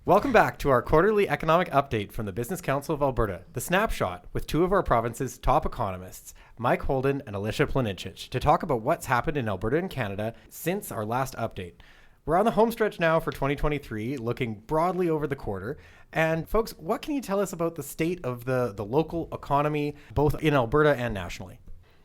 Welcome back to our quarterly economic update from the Business Council of Alberta, the snapshot with two of our province's top economists, Mike Holden and Alicia Planincic, to talk about what's happened in Alberta and Canada since our last update. We're on the home stretch now for 2023, looking broadly over the quarter. And folks, what can you tell us about the state of the local economy, both in Alberta and nationally?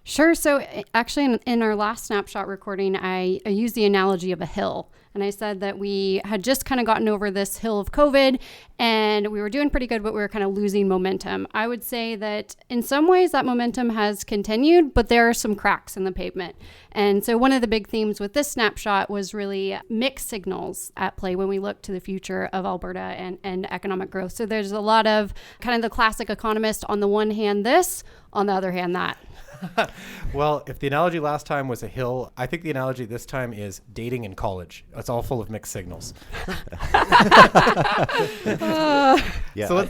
Sure. So actually in our last snapshot recording, I used the analogy of a hill. And I said that we had just kind of gotten over this hill of COVID and we were doing pretty good, but we were kind of losing momentum. I would say that in some ways that momentum has continued, but there are some cracks in the pavement. And so one of the big themes with this snapshot was really mixed signals at play when we look to the future of Alberta and economic growth. So there's a lot of kind of the classic economist, on the one hand this, on the other hand that. Well, if the analogy last time was a hill, I think the analogy this time is dating in college. It's all full of mixed signals. Yeah. So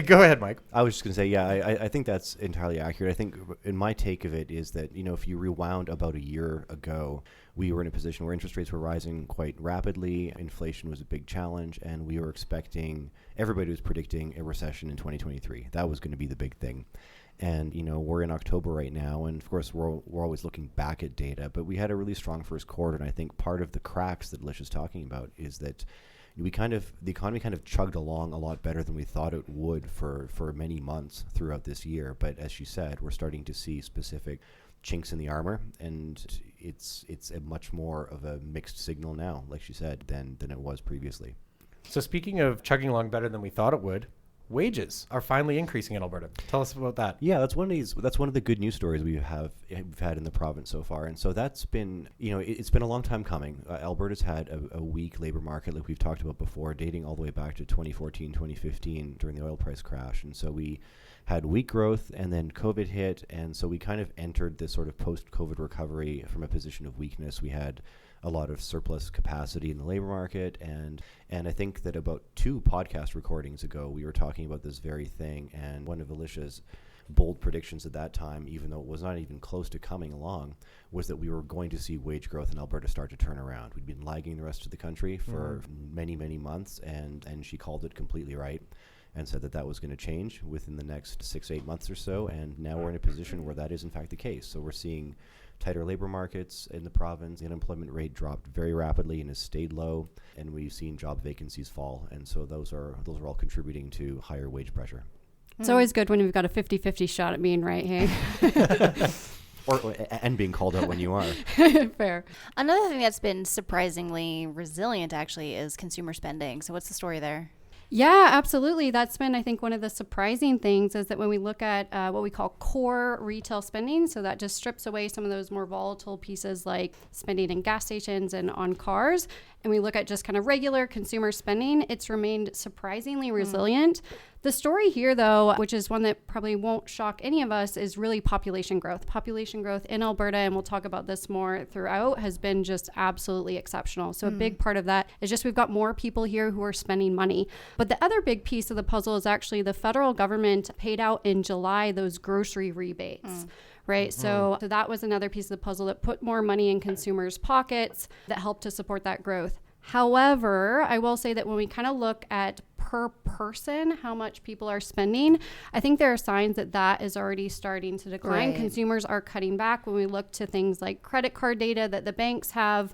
go ahead, Mike. I was just going to say, I think that's entirely accurate. I think in my take of it is that, if you rewound about a year ago, we were in a position where interest rates were rising quite rapidly. Inflation was a big challenge, and we were everybody was predicting a recession in 2023. That was going to be the big thing. And, we're in October right now, and of course we're always looking back at data, but we had a really strong first quarter. And I think part of the cracks that Alicia's talking about is that the economy kind of chugged along a lot better than we thought it would for many months throughout this year. But as she said, we're starting to see specific chinks in the armor, and it's a much more of a mixed signal now, like she said, than it was previously. So speaking of chugging along better than we thought it would, wages are finally increasing in Alberta. Tell us about that. Yeah, that's one of the good news stories we've had in the province so far. And so that's been, it's been a long time coming. Alberta's had a weak labor market, like we've talked about before, dating all the way back to 2014, 2015 during the oil price crash. And so we had weak growth, and then COVID hit. And so we kind of entered this sort of post-COVID recovery from a position of weakness. We had a lot of surplus capacity in the labor market. And I think that about 2 podcast recordings ago, we were talking about this very thing. And one of Alicia's bold predictions at that time, even though it was not even close to coming along, was that we were going to see wage growth in Alberta start to turn around. We'd been lagging the rest of the country for many, many months, and she called it completely right and said that was going to change within the next 6-8 months or so. And now we're in a position where that is in fact the case. So we're seeing tighter labor markets in the province. The unemployment rate dropped very rapidly and has stayed low, and we've seen job vacancies fall. And so those are all contributing to higher wage pressure. It's always good when you've got a 50-50 shot at being right, hey? and being called out when you are. Fair. Another thing that's been surprisingly resilient actually is consumer spending. So what's the story there? Yeah, absolutely. That's been, I think, one of the surprising things is that when we look at what we call core retail spending, so that just strips away some of those more volatile pieces like spending in gas stations and on cars, and we look at just kind of regular consumer spending, it's remained surprisingly resilient. The story here, though, which is one that probably won't shock any of us, is really population growth. Population growth in Alberta, and we'll talk about this more throughout, has been just absolutely exceptional. So a big part of that is just we've got more people here who are spending money. But the other big piece of the puzzle is actually the federal government paid out in July those grocery rebates. Right. So that was another piece of the puzzle that put more money in consumers' pockets that helped to support that growth. However, I will say that when we kind of look at per person, how much people are spending, I think there are signs that is already starting to decline. Right. Consumers are cutting back. When we look to things like credit card data that the banks have,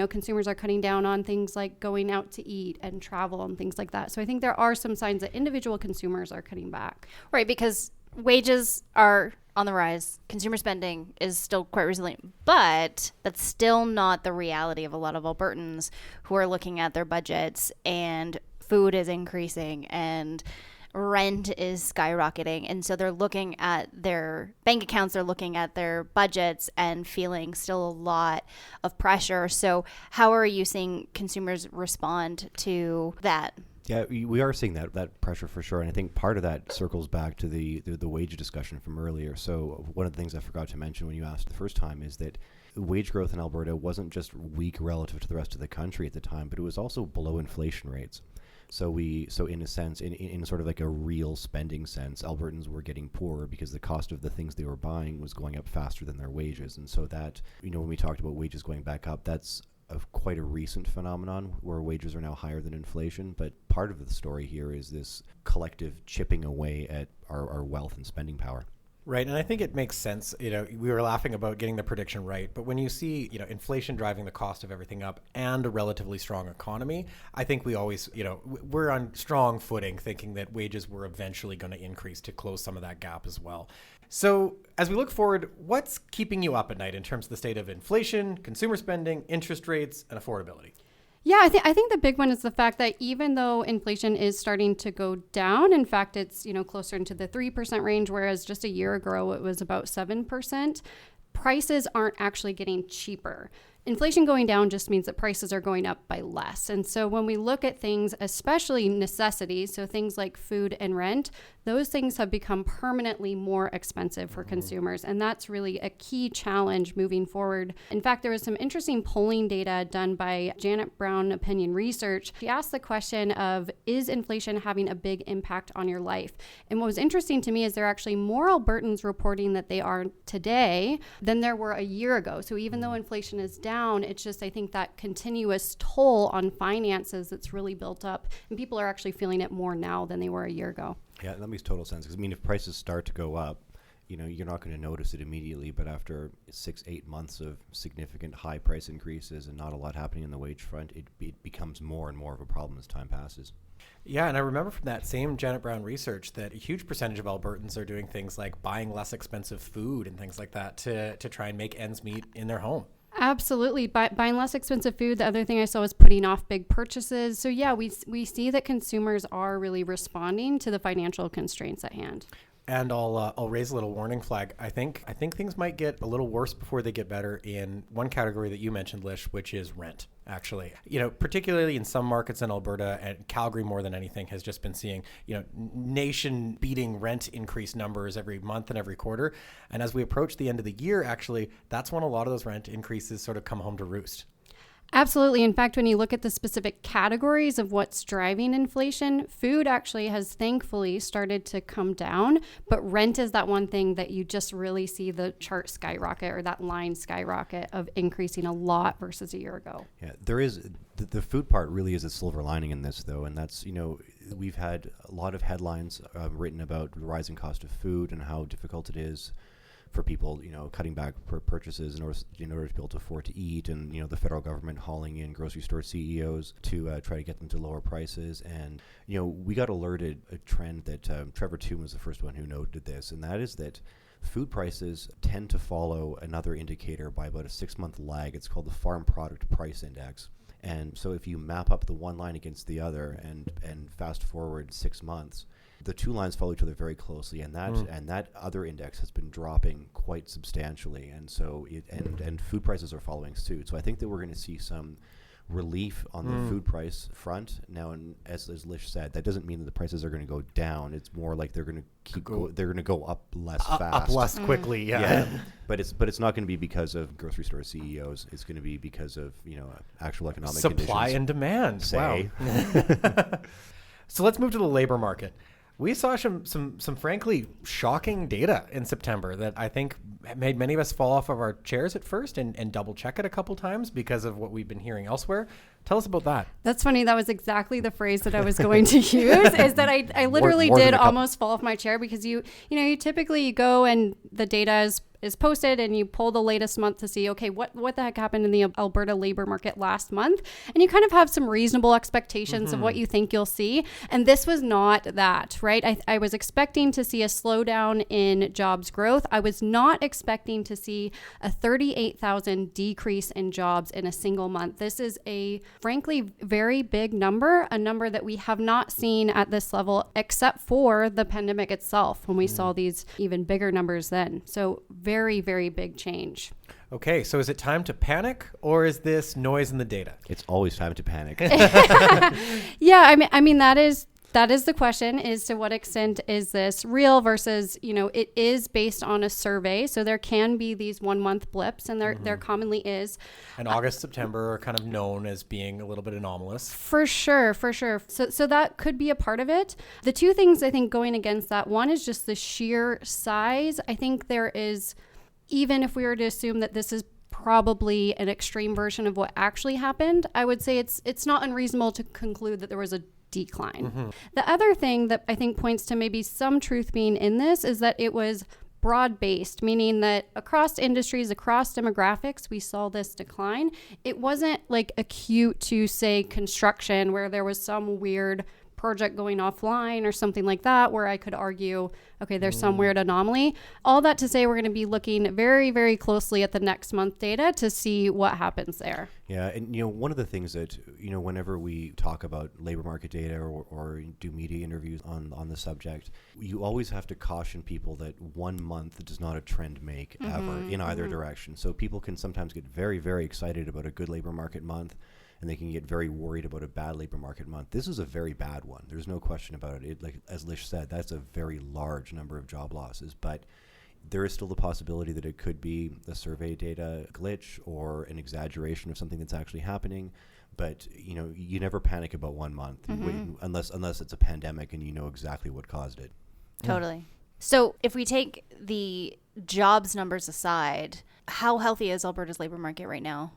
consumers are cutting down on things like going out to eat and travel and things like that. So I think there are some signs that individual consumers are cutting back. Right, because wages are on the rise. Consumer spending is still quite resilient, but that's still not the reality of a lot of Albertans who are looking at their budgets, and food is increasing and rent is skyrocketing. And so they're looking at their bank accounts, they're looking at their budgets and feeling still a lot of pressure. So how are you seeing consumers respond to that? Yeah, we are seeing that pressure for sure. And I think part of that circles back to the wage discussion from earlier. So one of the things I forgot to mention when you asked the first time is that wage growth in Alberta wasn't just weak relative to the rest of the country at the time, but it was also below inflation rates. So in a sense, in sort of like a real spending sense, Albertans were getting poorer because the cost of the things they were buying was going up faster than their wages. And so that, when we talked about wages going back up, that's quite a recent phenomenon where wages are now higher than inflation. But part of the story here is this collective chipping away at our wealth and spending power. Right, and I think it makes sense. We were laughing about getting the prediction right, but when you see, inflation driving the cost of everything up and a relatively strong economy, I think we always, we're on strong footing thinking that wages were eventually going to increase to close some of that gap as well. So as we look forward, what's keeping you up at night in terms of the state of inflation, consumer spending, interest rates, and affordability? Yeah, I think the big one is the fact that even though inflation is starting to go down, in fact, it's, closer into the 3% range, whereas just a year ago it was about 7%, prices aren't actually getting cheaper. Inflation going down just means that prices are going up by less. And so when we look at things, especially necessities, so things like food and rent, those things have become permanently more expensive for consumers. And that's really a key challenge moving forward. In fact, there was some interesting polling data done by Janet Brown Opinion Research. She asked the question of, is inflation having a big impact on your life? And what was interesting to me is there are actually more Albertans reporting that they are today than there were a year ago. So even though inflation is down, it's just, I think, that continuous toll on finances that's really built up. And people are actually feeling it more now than they were a year ago. Yeah, that makes total sense. Because, if prices start to go up, you're not going to notice it immediately. But after 6-8 months of significant high price increases and not a lot happening in the wage front, it becomes more and more of a problem as time passes. Yeah, and I remember from that same Janet Brown research that a huge percentage of Albertans are doing things like buying less expensive food and things like that to try and make ends meet in their home. Absolutely. Buying less expensive food. The other thing I saw was putting off big purchases. So yeah, we see that consumers are really responding to the financial constraints at hand. And I'll raise a little warning flag. I think things might get a little worse before they get better in one category that you mentioned, Lish, which is rent. Actually, particularly in some markets in Alberta, and Calgary more than anything has just been seeing, nation-beating rent increase numbers every month and every quarter. And as we approach the end of the year, actually, that's when a lot of those rent increases sort of come home to roost. Absolutely. In fact, when you look at the specific categories of what's driving inflation, food actually has thankfully started to come down, but rent is that one thing that you just really see the chart skyrocket, or that line skyrocket of increasing a lot versus a year ago. Yeah, there is the food part really is a silver lining in this, though, and that's, we've had a lot of headlines written about the rising cost of food and how difficult it is for people, cutting back purchases in order to be able to afford to eat, and the federal government hauling in grocery store CEOs to try to get them to lower prices. And we got alerted a trend that Trevor Toome was the first one who noted this, and that is that food prices tend to follow another indicator by about a 6-month lag. It's called the Farm Product Price Index. And so if you map up the one line against the other and fast forward 6 months, the two lines follow each other very closely, and that other index has been dropping quite substantially, and so and food prices are following suit. So I think that we're going to see some relief on the food price front now. And as Lish said, that doesn't mean that the prices are going to go down. It's more like they're going to they're going to go up less fast, up less quickly. Yeah. But it's not going to be because of grocery store CEOs. It's going to be because of actual economic supply conditions. and demand. Say. Wow. So let's move to the labor market. We saw some frankly shocking data in September that I think made many of us fall off of our chairs at first and double check it a couple times because of what we've been hearing elsewhere. Tell us about that. That's funny. That was exactly the phrase that I was going to use, is that I literally did almost fall off my chair, because you typically go and the data is posted and you pull the latest month to see, okay, what the heck happened in the Alberta labor market last month? And you kind of have some reasonable expectations of what you think you'll see. And this was not that, right? I was expecting to see a slowdown in jobs growth. I was not expecting to see a 38,000 decrease in jobs in a single month. This is a frankly very big number, a number that we have not seen at this level except for the pandemic itself, when we saw these even bigger numbers then. So very, very big change. Okay, so is it time to panic, or is this noise in the data? It's always time to panic. Yeah, I mean that is the question, is to what extent is this real versus, it is based on a survey. So there can be these 1 month blips, and there commonly is. And August, September are kind of known as being a little bit anomalous. For sure. So that could be a part of it. The two things I think going against that, one is just the sheer size. I think there is, even if we were to assume that this is probably an extreme version of what actually happened, I would say it's not unreasonable to conclude that there was a decline. The other thing that I think points to maybe some truth being in this is that it was broad-based, meaning that across industries, across demographics, we saw this decline. It wasn't like acute to, say, construction, where there was some weird project going offline or something like that, where I could argue, okay, there's some weird anomaly. All that to say, we're going to be looking very, very closely at the next month data to see what happens there. Yeah, and one of the things that, whenever we talk about labor market data or do media interviews on the subject, you always have to caution people that 1 month does not a trend make ever in either direction. So people can sometimes get very, very excited about a good labor market month, and they can get very worried about a bad labor market month. This is a very bad one. There's no question about it. Like as Lish said, that's a very large number of job losses, but there is still the possibility that it could be a survey data glitch or an exaggeration of something that's actually happening. But you never panic about 1 month unless it's a pandemic and you know exactly what caused it. Totally. So if we take the jobs numbers aside, how healthy is Alberta's labor market right now?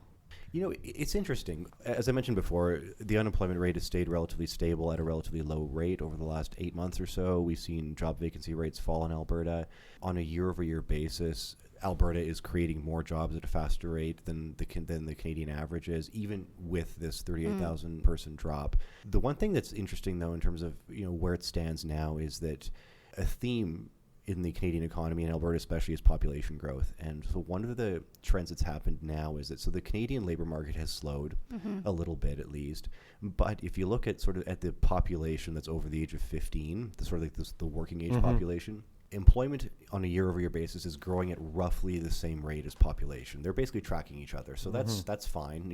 It's interesting. As I mentioned before, the unemployment rate has stayed relatively stable at a relatively low rate over the last 8 months or so. We've seen job vacancy rates fall in Alberta. On a year-over-year basis, Alberta is creating more jobs at a faster rate than the Canadian average is, even with this 38,000 person drop. The one thing that's interesting, though, in terms of where it stands now, is that a theme in the Canadian economy, and Alberta especially, is population growth. And so one of the trends that's happened now is that the Canadian labor market has slowed a little bit, at least. But if you look at the population that's over the age of 15, the working age population, employment on a year-over-year basis is growing at roughly the same rate as population. They're basically tracking each other, so that's fine.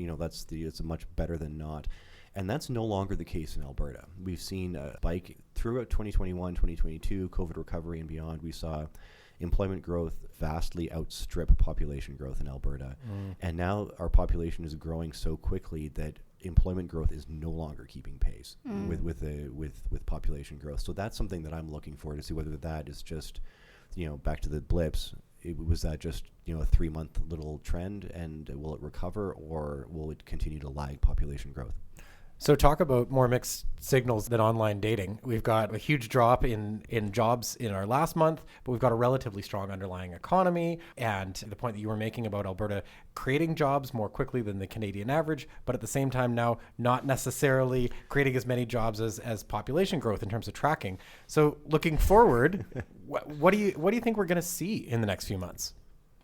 It's much better than not. And that's no longer the case in Alberta. We've seen a spike throughout 2021, 2022, COVID recovery and beyond. We saw employment growth vastly outstrip population growth in Alberta. And now our population is growing so quickly that employment growth is no longer keeping pace with population growth. So that's something that I'm looking for to see whether that is just, back to the blips. Was that just a 3-month little trend, and will it recover, or will it continue to lag population growth? So talk about more mixed signals than online dating. We've got a huge drop in jobs in our last month, but we've got a relatively strong underlying economy. And the point that you were making about Alberta creating jobs more quickly than the Canadian average, but at the same time now not necessarily creating as many jobs as population growth in terms of tracking. So looking forward, what do you think we're going to see in the next few months?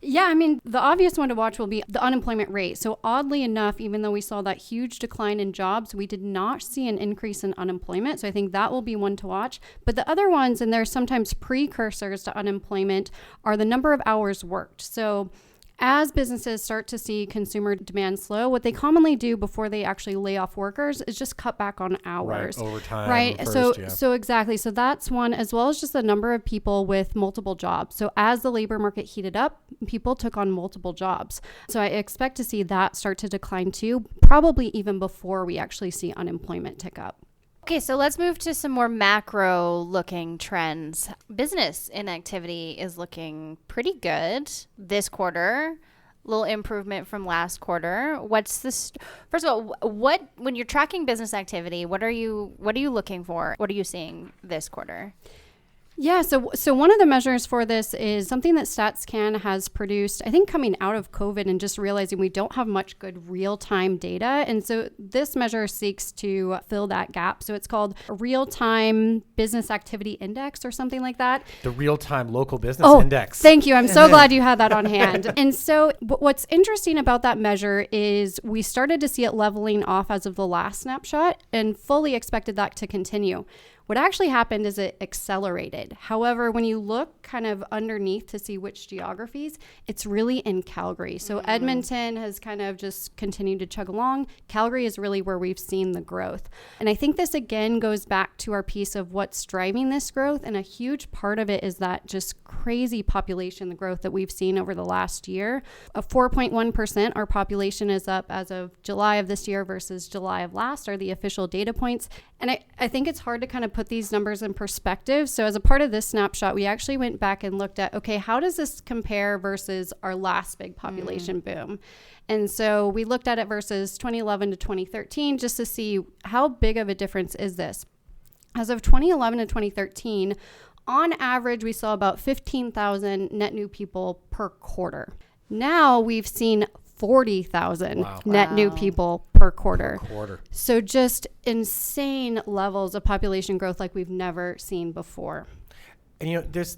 Yeah, I mean, the obvious one to watch will be the unemployment rate. So oddly enough, even though we saw that huge decline in jobs, we did not see an increase in unemployment. So I think that will be one to watch. But the other ones, and they're sometimes precursors to unemployment, are the number of hours worked. So as businesses start to see consumer demand slow, what they commonly do before they actually lay off workers is just cut back on hours. Right, overtime. Right. First, So exactly. So that's one, as well as just the number of people with multiple jobs. So as the labor market heated up, people took on multiple jobs. So I expect to see that start to decline too, probably even before we actually see unemployment tick up. Okay, so let's move to some more macro-looking trends. Business inactivity is looking pretty good this quarter. Little improvement from last quarter. First of all, when you're tracking business activity, what are you looking for? What are you seeing this quarter? Yeah, so one of the measures for this is something that StatsCan has produced, I think coming out of COVID and just realizing we don't have much good real-time data. And so this measure seeks to fill that gap. So it's called a Real-Time Business Activity Index or something like that. The Real-Time Local Business Index. Thank you. I'm so glad you had that on hand. And so what's interesting about that measure is we started to see it leveling off as of the last snapshot and fully expected that to continue. What actually happened is it accelerated. However, when you look kind of underneath to see which geographies, it's really in Calgary. So Edmonton has kind of just continued to chug along. Calgary is really where we've seen the growth. And I think this again goes back to our piece of what's driving this growth. And a huge part of it is that just crazy population, the growth that we've seen over the last year. 4.1%, our population is up as of July of this year versus July of last are the official data points. And I think it's hard to kind of put these numbers in perspective. So as a part of this snapshot, we actually went back and looked at, okay, how does this compare versus our last big population boom? And so we looked at it versus 2011 to 2013 just to see how big of a difference is this. As of 2011 to 2013, on average, we saw about 15,000 net new people per quarter. Now we've seen 40,000 net new people per quarter. So just insane levels of population growth like we've never seen before. And, you know, there's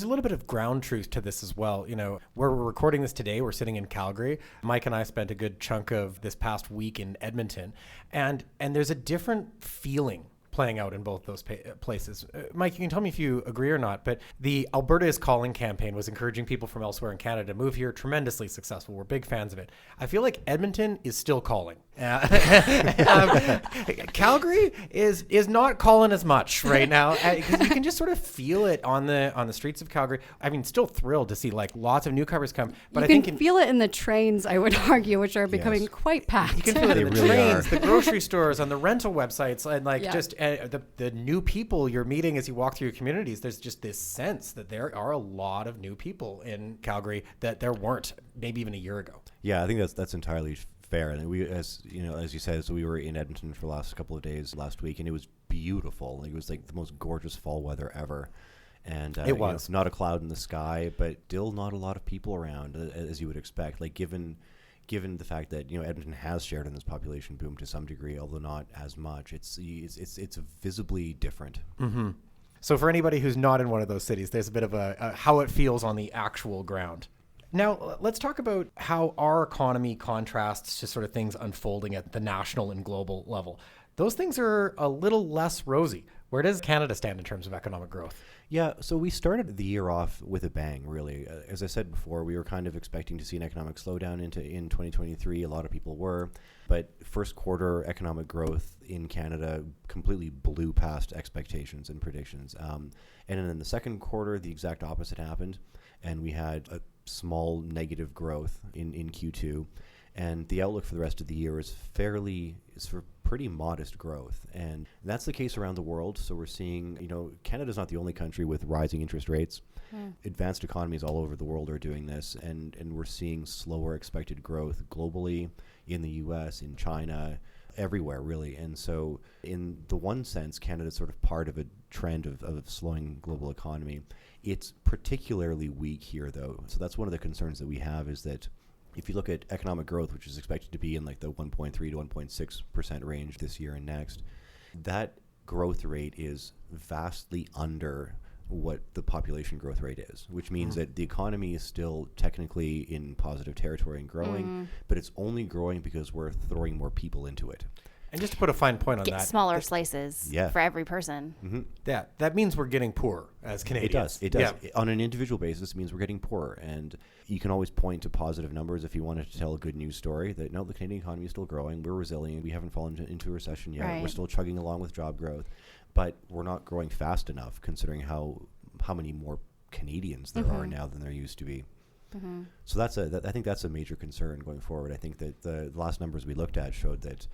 a little bit of ground truth to this as well. You know, where we're recording this today, we're sitting in Calgary. Mike and I spent a good chunk of this past week in Edmonton, and there's a different feeling playing out in both those places. Mike, you can tell me if you agree or not, but the Alberta is Calling campaign was encouraging people from elsewhere in Canada to move here. Tremendously successful. We're big fans of it. I feel like Edmonton is still calling. Calgary is not calling as much right now, because you can just sort of feel it on the streets of Calgary. I mean, still thrilled to see like lots of newcomers come, but you can feel it in the trains, I would argue, which are becoming quite packed. You can feel it in the trains, the grocery stores, on the rental websites, and just the new people you're meeting as you walk through your communities. There's just this sense that there are a lot of new people in Calgary that there weren't maybe even a year ago. Yeah, I think that's entirely fair. And we, as you said, so we were in Edmonton for the last couple of days last week, and it was beautiful. It was like the most gorgeous fall weather ever. And it was not a cloud in the sky, but still not a lot of people around, as you would expect. Like given the fact that Edmonton has shared in this population boom to some degree, although not as much, it's visibly different. Mm-hmm. So for anybody who's not in one of those cities, there's a bit of a how it feels on the actual ground. Now, let's talk about how our economy contrasts to sort of things unfolding at the national and global level. Those things are a little less rosy. Where does Canada stand in terms of economic growth? Yeah, so we started the year off with a bang, really. As I said before, we were kind of expecting to see an economic slowdown in 2023. A lot of people were. But first quarter economic growth in Canada completely blew past expectations and predictions. And then in the second quarter, the exact opposite happened. And we had a small negative growth in Q2. And the outlook for the rest of the year is for pretty modest growth. And that's the case around the world. So we're seeing, Canada's not the only country with rising interest rates. Advanced economies all over the world are doing this. And we're seeing slower expected growth globally, in the US, in China, everywhere really. And so in the one sense, Canada's sort of part of a trend of slowing global economy. It's particularly weak here though. So that's one of the concerns that we have, is that if you look at economic growth, which is expected to be in like the 1.3 to 1.6% range this year and next, that growth rate is vastly under what the population growth rate is, which means that the economy is still technically in positive territory and growing, but it's only growing because we're throwing more people into it. And just to put a fine point on Get that, smaller slices for every person. Mm-hmm. Yeah, that means we're getting poorer as Canadians. It does. Yeah. On an individual basis, it means we're getting poorer. And you can always point to positive numbers if you wanted to tell a good news story that, no, the Canadian economy is still growing. We're resilient. We haven't fallen into a recession yet. Right. We're still chugging along with job growth. But we're not growing fast enough considering how many more Canadians there are now than there used to be. Mm-hmm. So I think that's a major concern going forward. I think that the last numbers we looked at showed that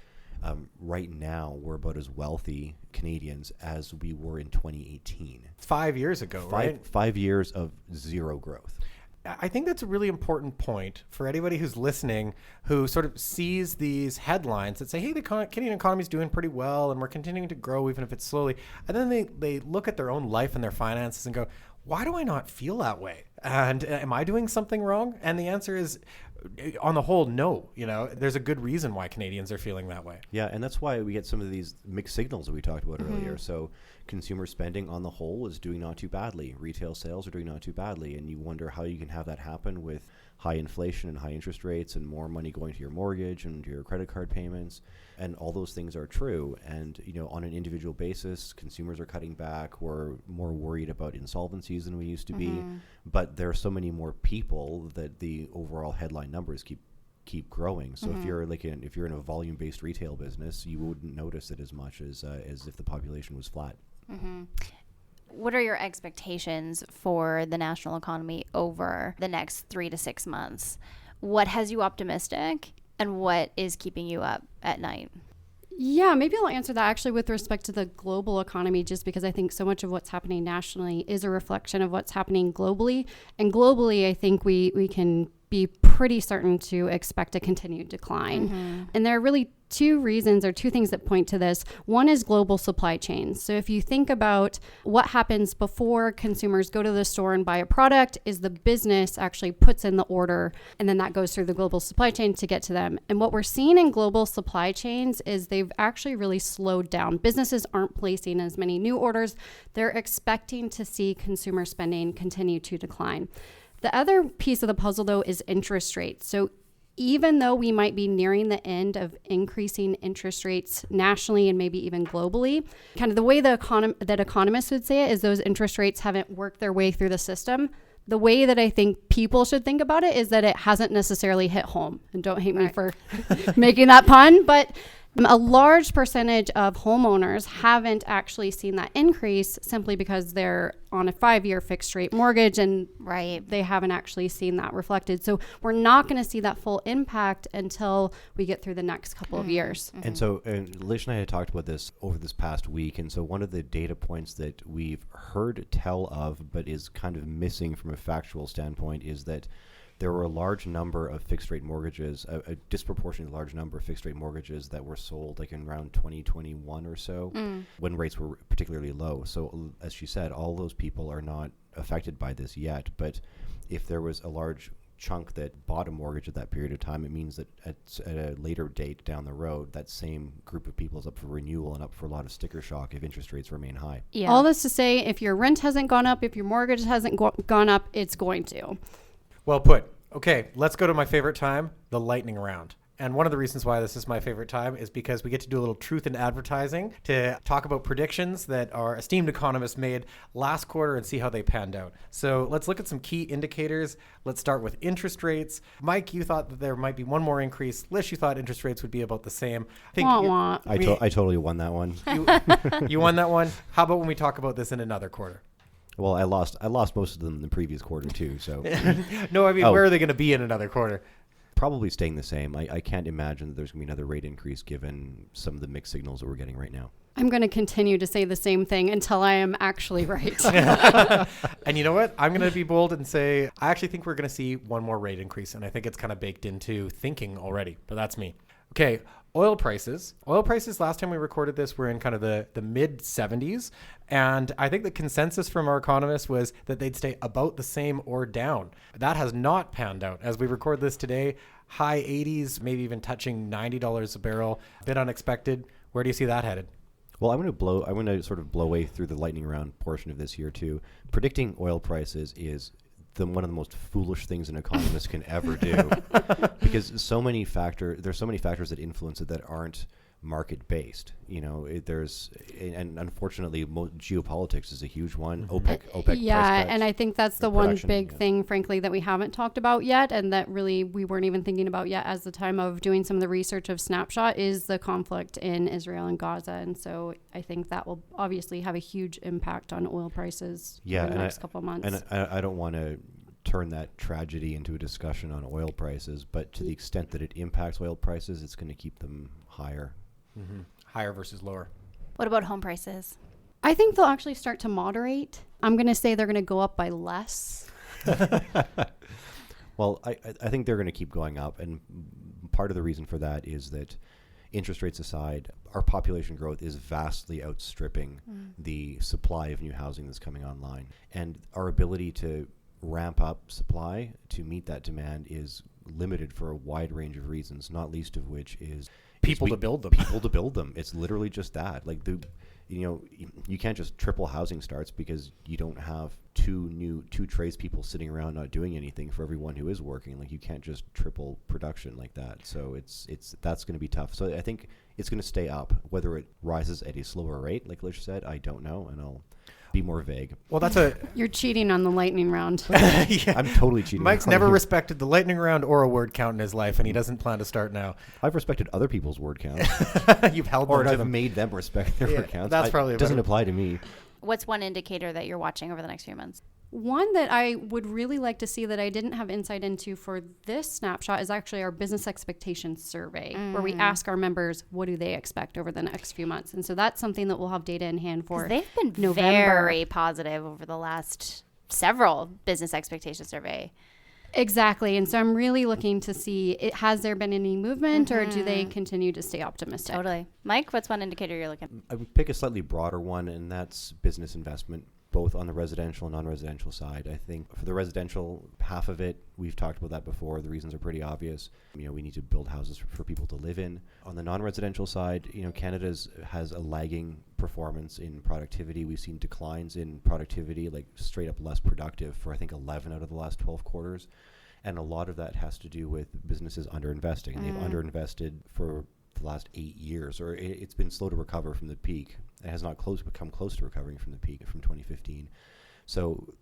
right now we're about as wealthy Canadians as we were in 2018. 5 years ago, right? 5 years of zero growth. I think that's a really important point for anybody who's listening, who sort of sees these headlines that say, hey, the Canadian economy is doing pretty well and we're continuing to grow even if it's slowly. And then they look at their own life and their finances and go, why do I not feel that way? And am I doing something wrong? And the answer is, on the whole, no. There's a good reason why Canadians are feeling that way. Yeah, and that's why we get some of these mixed signals that we talked about earlier. So consumer spending on the whole is doing not too badly. Retail sales are doing not too badly. And you wonder how you can have that happen with high inflation and high interest rates and more money going to your mortgage and to your credit card payments. And all those things are true. And, on an individual basis, consumers are cutting back. We're more worried about insolvencies than we used to be. But there are so many more people that the overall headline numbers keep growing. So if you're in a volume-based retail business, you wouldn't notice it as much as if the population was flat. Mm-hmm. What are your expectations for the national economy over the next 3 to 6 months? What has you optimistic, and what is keeping you up at night? Yeah, maybe I'll answer that actually with respect to the global economy, just because I think so much of what's happening nationally is a reflection of what's happening globally. And globally, I think we can be pretty certain to expect a continued decline. And there are really two reasons or two things that point to this. One is global supply chains. So if you think about what happens before consumers go to the store and buy a product, is the business actually puts in the order, and then that goes through the global supply chain to get to them. And what we're seeing in global supply chains is they've actually really slowed down. Businesses aren't placing as many new orders. They're expecting to see consumer spending continue to decline. The other piece of the puzzle, though, is interest rates. So even though we might be nearing the end of increasing interest rates nationally and maybe even globally, kind of the way that economists would say it is those interest rates haven't worked their way through the system. The way that I think people should think about it is that it hasn't necessarily hit home. And don't hate me for making that pun, but a large percentage of homeowners haven't actually seen that increase simply because they're on a 5-year fixed rate mortgage and they haven't actually seen that reflected. So we're not going to see that full impact until we get through the next couple of years. And so Alicia and I had talked about this over this past week. And so one of the data points that we've heard tell of, but is kind of missing from a factual standpoint, is that there were a large number of fixed rate mortgages, a disproportionately large number of fixed rate mortgages that were sold like in around 2021 or so, when rates were particularly low. So as she said, all those people are not affected by this yet. But if there was a large chunk that bought a mortgage at that period of time, it means that at a later date down the road, that same group of people is up for renewal and up for a lot of sticker shock if interest rates remain high. Yeah. All this to say, if your rent hasn't gone up, if your mortgage hasn't gone up, it's going to. Well put. Okay, let's go to my favorite time, the lightning round. And one of the reasons why this is my favorite time is because we get to do a little truth in advertising to talk about predictions that our esteemed economists made last quarter and see how they panned out. So let's look at some key indicators. Let's start with interest rates. Mike, you thought that there might be one more increase. Lish, you thought interest rates would be about the same. I totally won that one. You won that one? How about when we talk about this in another quarter? Well, I lost most of them in the previous quarter too. So no, I mean, where are they going to be in another quarter? Probably staying the same. I can't imagine that there's going to be another rate increase given some of the mixed signals that we're getting right now. I'm going to continue to say the same thing until I am actually right. And you know what? I'm going to be bold and say I actually think we're going to see one more rate increase, and I think it's kind of baked into thinking already, but that's me. Okay, oil prices. Oil prices, last time we recorded this, were in kind of the mid 70s. And I think the consensus from our economists was that they'd stay about the same or down. That has not panned out. As we record this today, high 80s, maybe even touching $90 a barrel. A bit unexpected. Where do you see that headed? Well, I'm going to sort of blow away through the lightning round portion of this year too. Predicting oil prices is one of the most foolish things an economist can ever do, because there's so many factors that influence it that aren't market based. And unfortunately, geopolitics is a huge one. OPEC. Yeah, and I think that's the one big thing, frankly, that we haven't talked about yet, and that really we weren't even thinking about yet as the time of doing some of the research of Snapshot, is the conflict in Israel and Gaza. And so I think that will obviously have a huge impact on oil prices in the next couple of months. And I don't want to turn that tragedy into a discussion on oil prices, but to the extent that it impacts oil prices, it's going to keep them higher. Mm-hmm. Higher versus lower. What about home prices? I think they'll actually start to moderate. I'm going to say they're going to go up by less. Well, I think they're going to keep going up. And part of the reason for that is that interest rates aside, our population growth is vastly outstripping the supply of new housing that's coming online. And our ability to ramp up supply to meet that demand is limited for a wide range of reasons, not least of which is people to build them. People to build them. It's literally just that. Like you can't just triple housing starts because you don't have two tradespeople sitting around not doing anything for everyone who is working. Like you can't just triple production like that. So that's going to be tough. So I think it's going to stay up. Whether it rises at a slower rate, like Lish said, I don't know, and I'll be more vague. Well, You're cheating on the lightning round. Yeah. I'm totally cheating. Mike's never respected the lightning round or a word count in his life, and he doesn't plan to start now. I've respected other people's word counts. You've held or them to I've them. made them respect their word counts. That's probably doesn't apply to me. What's one indicator that you're watching over the next few months? One that I would really like to see that I didn't have insight into for this snapshot is actually our business expectations survey, where we ask our members, what do they expect over the next few months? And so that's something that we'll have data in hand for. They've been November. very positive over the last several business expectation survey. Exactly. And so I'm really looking to see, has there been any movement or do they continue to stay optimistic? Totally. Mike, what's one indicator you're looking at? I would pick a slightly broader one, and that's business investment, both on the residential and non-residential side. I think for the residential half of it, we've talked about that before. The reasons are pretty obvious. We need to build houses for people to live in. On the non-residential side, Canada has a lagging performance in productivity. We've seen declines in productivity, like straight up less productive for I think 11 out of the last 12 quarters. And a lot of that has to do with businesses underinvesting. And they've underinvested for the last 8 years, or it's been slow to recover from the peak. It has not become close to recovering from the peak from 2015. So,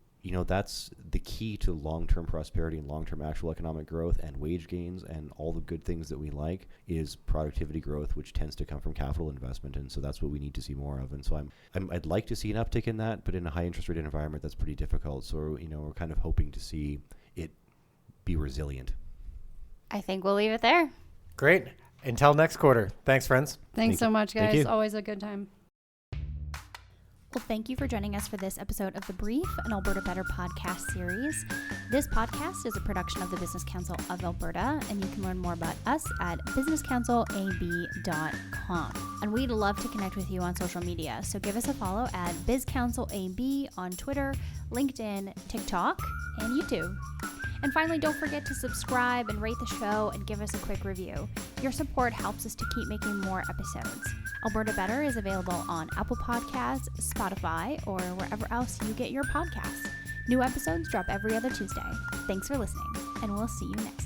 that's the key to long-term prosperity and long-term actual economic growth and wage gains and all the good things that we like is productivity growth, which tends to come from capital investment. And so that's what we need to see more of. And so I'd like to see an uptick in that, but in a high interest rate environment, that's pretty difficult. So, we're kind of hoping to see it be resilient. I think we'll leave it there. Great. Until next quarter. Thanks, friends. Thanks so much, Thank guys. you. Always a good time. Well, thank you for joining us for this episode of The Brief, an Alberta Better podcast series. This podcast is a production of the Business Council of Alberta, and you can learn more about us at businesscouncilab.com. And we'd love to connect with you on social media, so give us a follow at BizCouncilAB on Twitter, LinkedIn, TikTok, and YouTube. And finally, don't forget to subscribe and rate the show and give us a quick review. Your support helps us to keep making more episodes. Alberta Better is available on Apple Podcasts, Spotify, or wherever else you get your podcasts. New episodes drop every other Tuesday. Thanks for listening, and we'll see you next time.